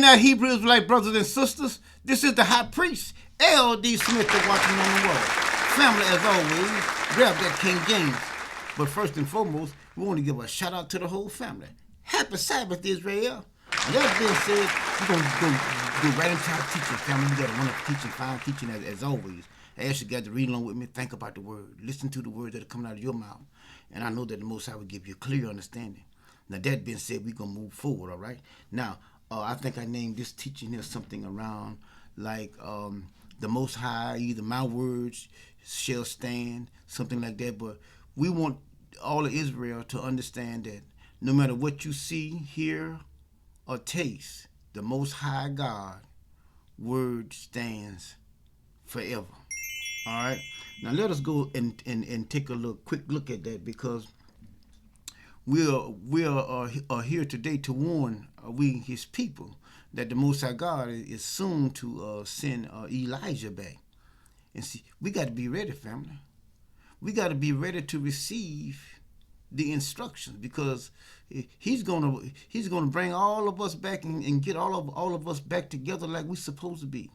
Being our Hebrew Israelite brothers and sisters, this is the high priest, L.D. Smith, the Watchman on the wall. Family, as always, grab that King James. But first and foremost, we want to give a shout out to the whole family. Happy Sabbath, Israel. And that being said, we're going to go right into our teaching, family. We got a wonderful teaching, fine teaching as always. I ask you guys to read along with me, think about the word, listen to the words that are coming out of your mouth. And I know that the Most High will give you a clear understanding. Now, that being said, we're going to move forward, all right? Now, I think I named this teaching here something around like the Most High, either my words shall stand, something like that. But we want all of Israel to understand that no matter what you see, hear, or taste, the Most High God word stands forever. All right. Now let us go and take a quick look at that, because we are here today to warn we His people that the Most High God is soon to send Elijah back. And see, we got to be ready, family. We got to be ready to receive the instructions, because he's gonna bring all of us back and get all of us back together like we're supposed to be.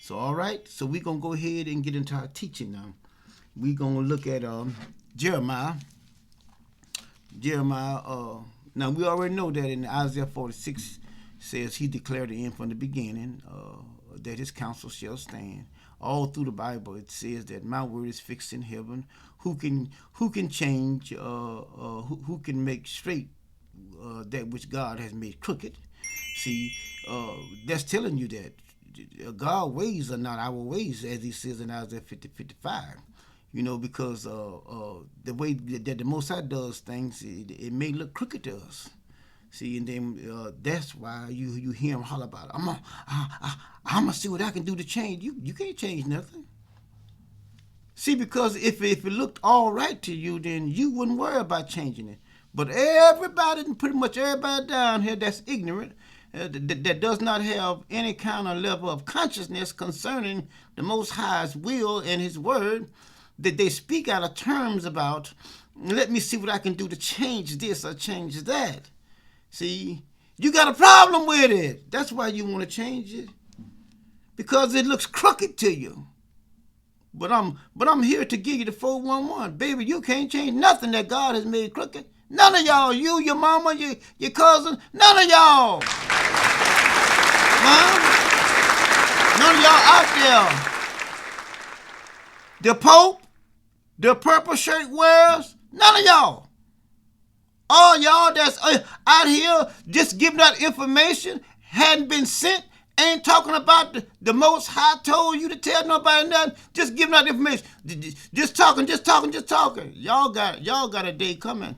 So all right, so we're gonna go ahead and get into our teaching now. We're gonna look at Jeremiah. Now we already know that in Isaiah 46 says He declared the end from the beginning, that His counsel shall stand. All through the Bible it says that my word is fixed in heaven. Who can change? Who can make straight that which God has made crooked? See, that's telling you that God's ways are not our ways, as He says in Isaiah 50:55. You know, because the way that the Most High does things, it may look crooked to us. See, and then that's why you hear Him holler about it. I'm gonna see what I can do to change. You can't change nothing. See, because if it looked all right to you, then you wouldn't worry about changing it. But pretty much everybody down here that's ignorant, that does not have any kind of level of consciousness concerning the Most High's will and His word, that they speak out of terms about, let me see what I can do to change this or change that. See, you got a problem with it. That's why you want to change it, because it looks crooked to you. But I'm here to give you the 411. Baby, you can't change nothing that God has made crooked. None of y'all. You, your mama, your cousin, none of y'all. Huh? None of y'all out there. The Pope, the purple shirt wearers, none of y'all. All y'all that's out here just giving out information, hadn't been sent, ain't talking about the Most High told you to tell nobody nothing, just giving out information, just talking. Y'all got a day coming.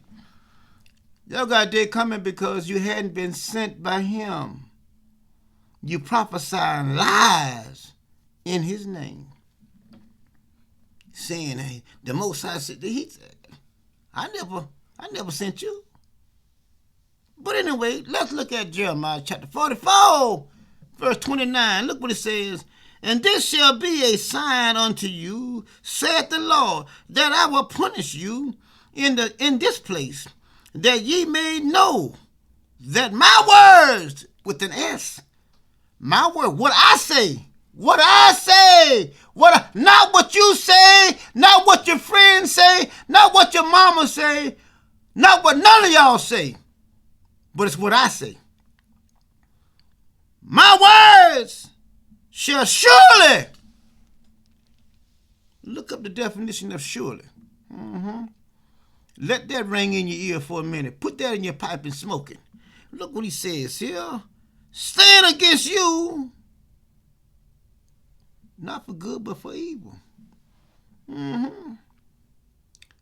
Y'all got a day coming because you hadn't been sent by Him. You prophesying lies in His name, saying, "Hey, the Most High said," He said, I never sent you." But anyway, let's look at Jeremiah chapter 44, verse 29. Look what it says. "And this shall be a sign unto you, saith the Lord, that I will punish you in this place, that ye may know that my words," with an S, my word, what I say, not what you say, not what your friends say, not what your mama say, not what none of y'all say, but it's what I say. "My words shall surely," look up the definition of surely. Let that ring in your ear for a minute. Put that in your pipe and smoke it. Look what he says here. "Stand against you, not for good, but for evil."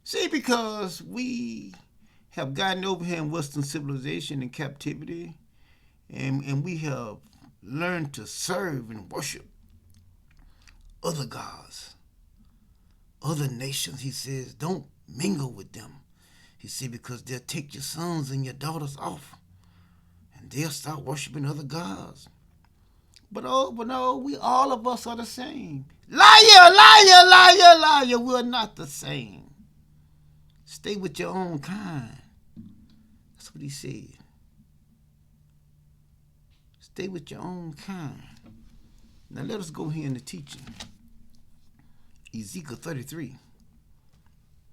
See, because we have gotten over here in Western civilization and captivity, and we have learned to serve and worship other gods, other nations. He says, don't mingle with them. He said, because they'll take your sons and your daughters off, and they'll start worshiping other gods. But no, we all of us are the same. Liar, liar, liar, liar. We're not the same. Stay with your own kind. That's what he said. Stay with your own kind. Now let us go here in the teaching. Ezekiel 33.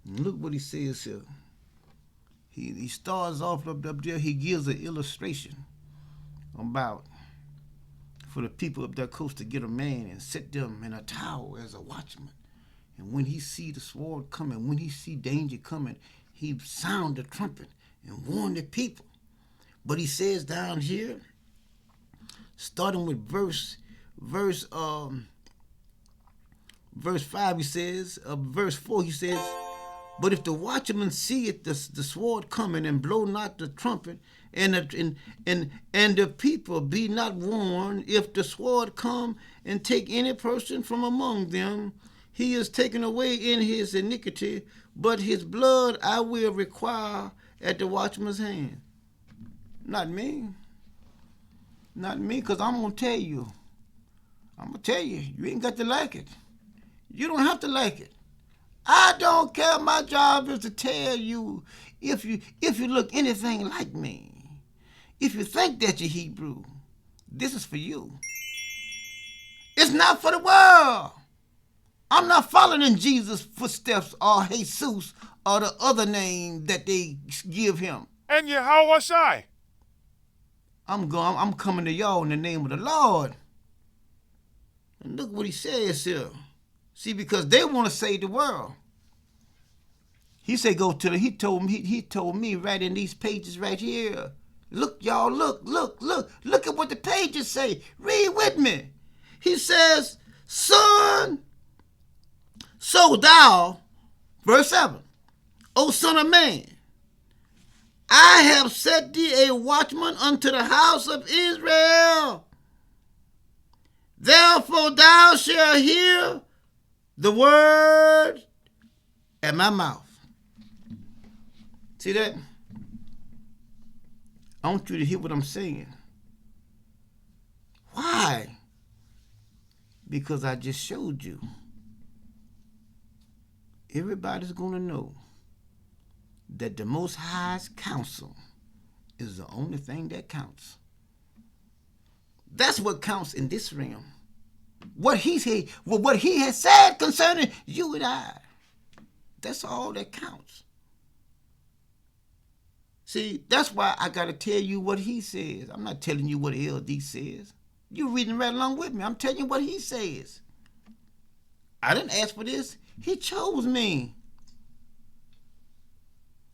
And look what he says here. He starts off up there. He gives an illustration about for the people up there coast to get a man and set them in a tower as a watchman. And when he see the sword coming, when he see danger coming, he sound the trumpet and warn the people. But he says down here, starting with verse 5, he says, verse 4, he says, but if the watchman seeth the sword coming and blow not the trumpet, and the people be not warned, if the sword come and take any person from among them, he is taken away in his iniquity, but his blood I will require at the watchman's hand. Not me. Not me, because I'm going to tell you. You ain't got to like it. You don't have to like it. I don't care. My job is to tell you if you look anything like me. If you think that you're Hebrew, this is for you. It's not for the world. I'm not following in Jesus' footsteps or Jesus or the other name that they give him. And how was I? I'm coming to y'all in the name of the Lord. And look what he says here. See, because they want to save the world. He said, he told me right in these pages right here. Look, y'all, look at what the pages say. Read with me. He says, son, so thou, verse 7, O son of man, I have set thee a watchman unto the house of Israel. Therefore thou shalt hear the word at my mouth. See that? I want you to hear what I'm saying. Why? Because I just showed you. Everybody's going to know that the Most High's counsel is the only thing that counts. That's what counts in this realm. What he has said concerning you and I. That's all that counts. See, that's why I got to tell you what he says. I'm not telling you what LD says. You're reading right along with me. I'm telling you what he says. I didn't ask for this. He chose me.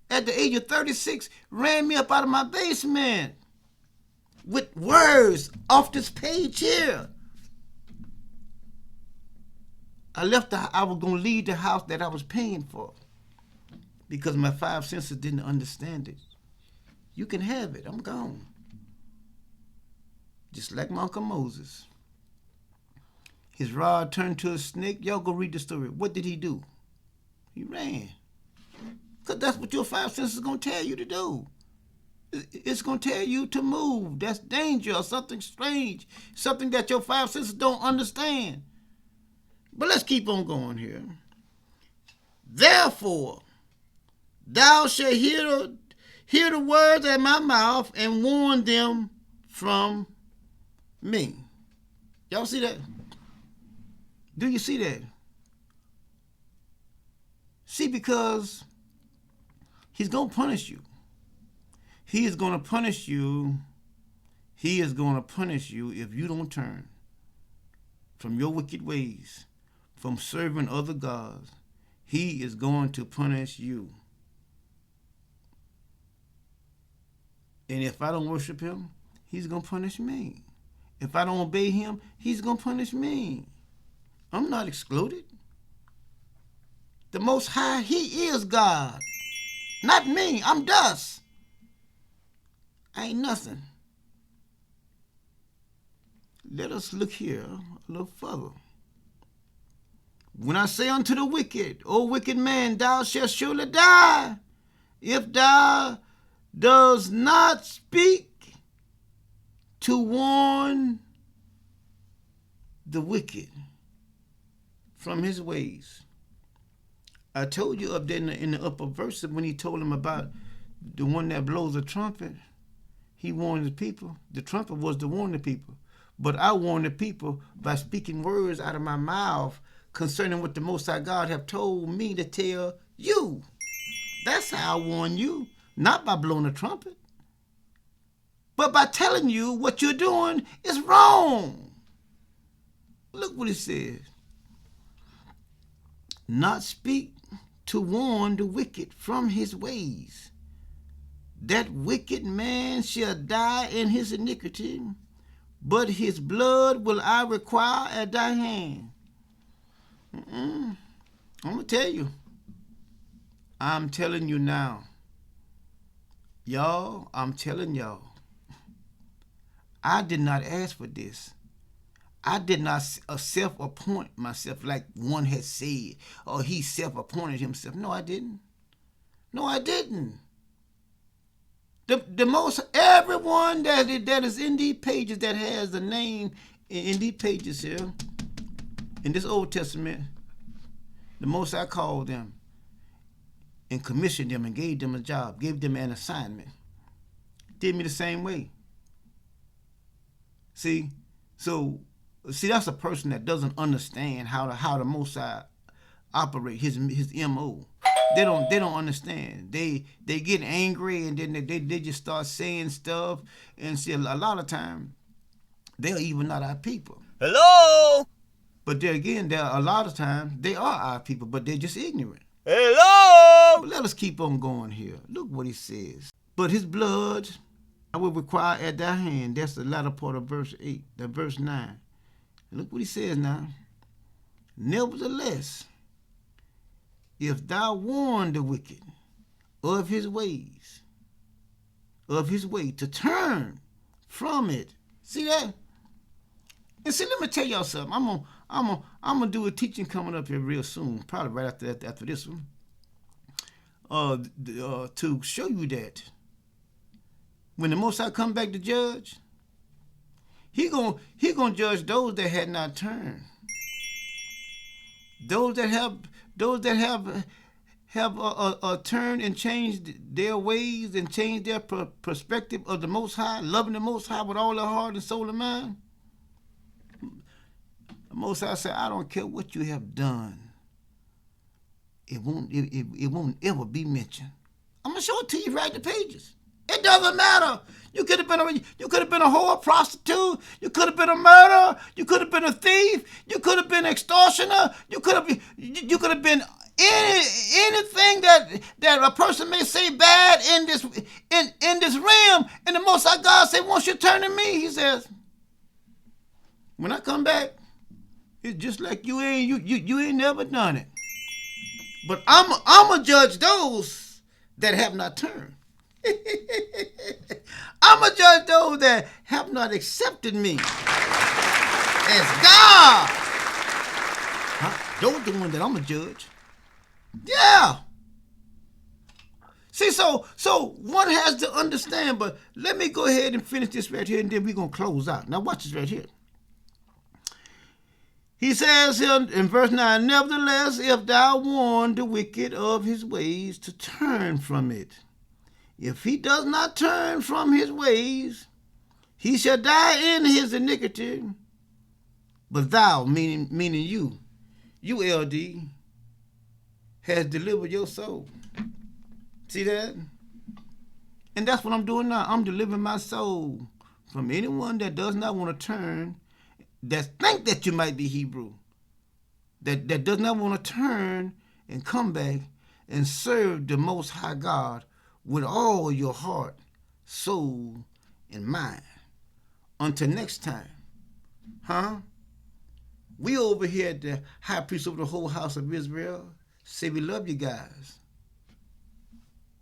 At the age of 36, ran me up out of my basement with words off this page here. I was going to leave the house that I was paying for because my 5 senses didn't understand it. You can have it. I'm gone. Just like my Uncle Moses. His rod turned to a snake. Y'all go read the story. What did he do? He ran. Because that's what your 5 senses is going to tell you to do. It's going to tell you to move. That's danger or something strange. Something that your 5 senses don't understand. But let's keep on going here. Therefore, thou shalt hear the words at my mouth and warn them from me. Y'all see that? Do you see that? See, because he's going to punish you. He is going to punish you. He is going to punish you if you don't turn from your wicked ways, from serving other gods. He is going to punish you. And if I don't worship him, he's going to punish me. If I don't obey him, he's going to punish me. I'm not excluded. The Most High, he is God. Not me. I'm dust. I ain't nothing. Let us look here a little further. When I say unto the wicked, O wicked man, thou shalt surely die, if thou does not speak to warn the wicked from his ways. I told you up there in the upper verse when he told him about the one that blows a trumpet. he warned the people. The trumpet was to warn the people. But I warn the people by speaking words out of my mouth concerning what the Most High God have told me to tell you. That's how I warn you, not by blowing a trumpet, but by telling you what you're doing is wrong. Look what it says. Not speak to warn the wicked from his ways. That wicked man shall die in his iniquity, but his blood will I require at thy hand. I'm going to tell you. I'm telling you now. Y'all, I'm telling y'all. I did not ask for this. I did not self-appoint myself like one had said, or he self-appointed himself. No, I didn't. No, I didn't. The most, everyone that is in these pages that has the name in these pages here, in this Old Testament, the Most I called them and commissioned them and gave them a job, gave them an assignment. Did me the same way. See, that's a person that doesn't understand how the Most High operate his MO. They don't understand. They get angry and then they just start saying stuff, and see, a lot of time they're even not our people. Hello. But there again, a lot of times they are our people, but they're just ignorant. Hello. But let us keep on going here. Look what he says. But his blood I will require at thy hand. That's the latter part of verse 8, verse 9. And look what he says now. Nevertheless, if thou warn the wicked of his way to turn from it. See that? And see, let me tell y'all something. I'm gonna do a teaching coming up here real soon, probably right after this one. To show you that when the Most High come back to judge, he gonna judge those that had not turned. Those that have turned and changed their ways and changed their perspective of the Most High, loving the Most High with all their heart and soul and mind. The Most High said, I don't care what you have done. It won't ever be mentioned. I'm gonna show it to you right in the pages. It doesn't matter. You could have been a whore, prostitute. You could have been a murderer. You could have been a thief. You could have been an extortioner. You could have been anything that a person may say bad in this realm. And the Most High God said, once you turn to me, he says, when I come back, it's just like you ain't never done it. But I'm a judge those that have not turned. I'm a judge those that have not accepted me as God. Those are the ones that I'm a judge. Yeah. See, so one has to understand, but let me go ahead and finish this right here, and then we're going to close out. Now watch this right here. He says here in verse 9, nevertheless, if thou warn the wicked of his ways to turn from it, if he does not turn from his ways, he shall die in his iniquity. But thou, meaning you LD, has delivered your soul. See that? And that's what I'm doing now. I'm delivering my soul from anyone that does not want to turn, that think that you might be Hebrew, that does not want to turn and come back and serve the Most High God with all your heart, soul, and mind. Until next time. We over here at the high priest over the whole house of Israel say we love you guys.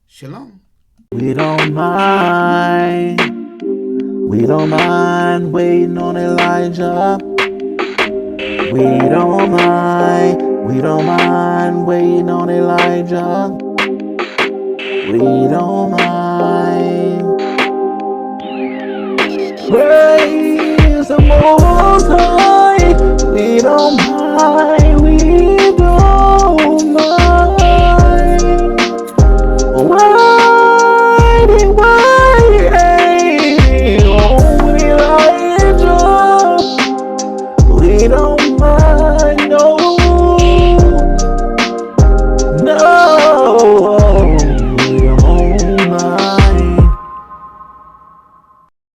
Shalom. We don't mind waiting on Elijah. We don't mind waiting on Elijah. We don't mind. Praise the Most High. We don't mind.